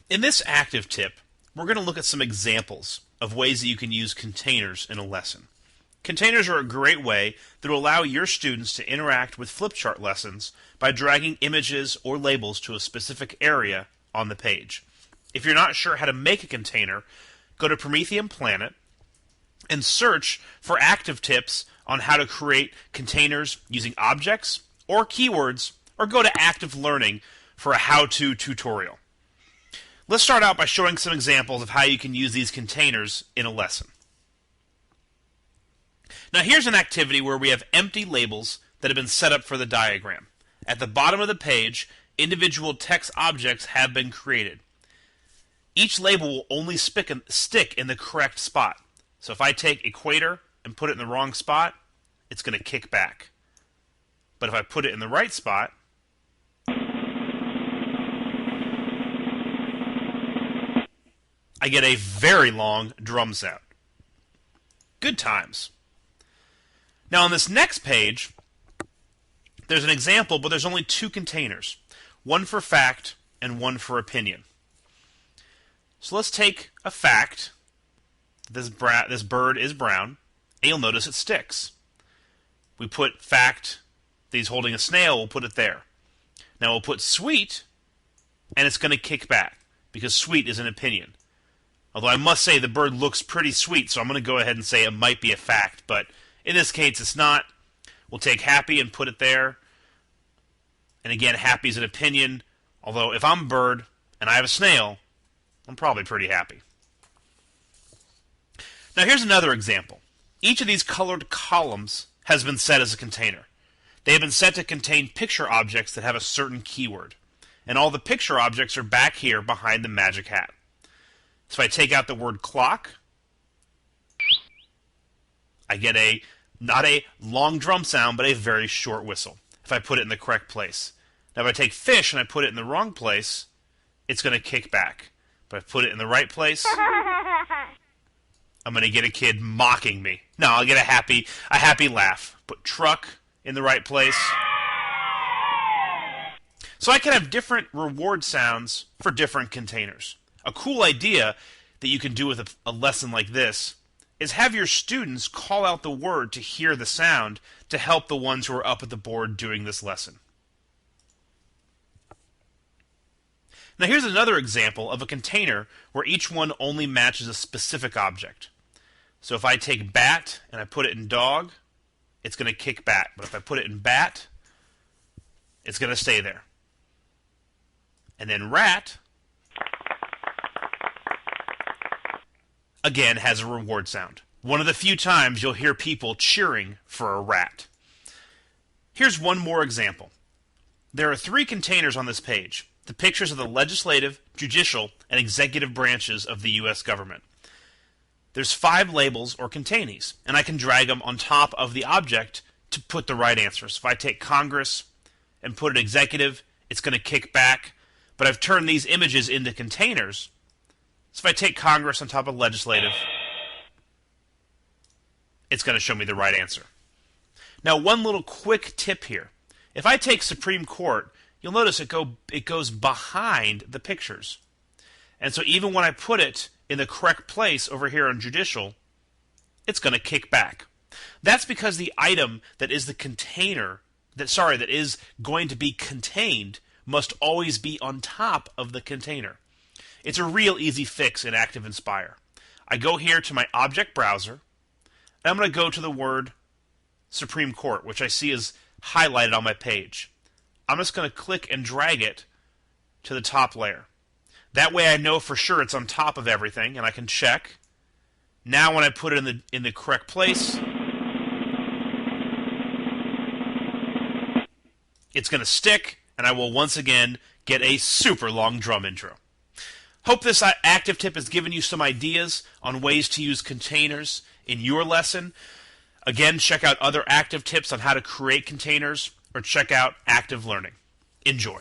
In this active tip, we're going to look at some examples of ways that you can use containers in a lesson. Containers are a great way that will allow your students to interact with flip chart lessons by dragging images or labels to a specific area on the page. If you're not sure how to make a container, go to Promethean Planet and search for active tips on how to create containers using objects or keywords, or go to Active Learning for a how-to tutorial. Let's start out by showing some examples of how you can use these containers in a lesson. Now here's an activity where we have empty labels that have been set up for the diagram. At the bottom of the page, individual text objects have been created. Each label will only stick in the correct spot. So if I take equator and put it in the wrong spot, it's going to kick back. But if I put it in the right spot, I get a very long drum sound. Good times. Now on this next page, there's an example, but there's only two containers. One for fact and one for opinion. So let's take a fact. This bird is brown, and you'll notice it sticks. We put fact that he's holding a snail, we'll put it there. Now we'll put sweet, and it's going to kick back, because sweet is an opinion. Although I must say the bird looks pretty sweet, so I'm going to go ahead and say it might be a fact, but in this case it's not. We'll take happy and put it there. And again, happy is an opinion, although if I'm a bird and I have a snail, I'm probably pretty happy. Now here's another example. Each of these colored columns has been set as a container. They have been set to contain picture objects that have a certain keyword. And all the picture objects are back here behind the magic hat. So if I take out the word clock, I get not a long drum sound, but a very short whistle, if I put it in the correct place. Now if I take fish and I put it in the wrong place, it's going to kick back. But if I put it in the right place, I'm going to get a kid mocking me. No, I'll get a happy laugh. Put truck in the right place. So I can have different reward sounds for different containers. A cool idea that you can do with a lesson like this is have your students call out the word to hear the sound to help the ones who are up at the board doing this lesson. Now here's another example of a container where each one only matches a specific object. So if I take bat and I put it in dog, it's going to kick back. But if I put it in bat, it's going to stay there. And then rat, again, has a reward sound. One of the few times you'll hear people cheering for a rat. Here's one more example. There are three containers on this page. The pictures of the legislative, judicial, and executive branches of the U.S. government. There's 5 labels or containees, and I can drag them on top of the object to put the right answer. So if I take Congress and put an executive, it's going to kick back, but I've turned these images into containers. So if I take Congress on top of legislative, it's going to show me the right answer. Now one little quick tip here. If I take Supreme Court, you'll notice it goes behind the pictures. And so even when I put it in the correct place over here on judicial, it's going to kick back. That's because the item that is the container, that is going to be contained, must always be on top of the container. It's a real easy fix in ActivInspire. I go here to my object browser, and I'm going to go to the word Supreme Court, which I see is highlighted on my page. I'm just going to click and drag it to the top layer. That way I know for sure it's on top of everything, and I can check. Now when I put it in the correct place, it's going to stick, and I will once again get a super long drum intro. Hope this active tip has given you some ideas on ways to use containers in your lesson. Again, check out other active tips on how to create containers, or check out Active Learning. Enjoy.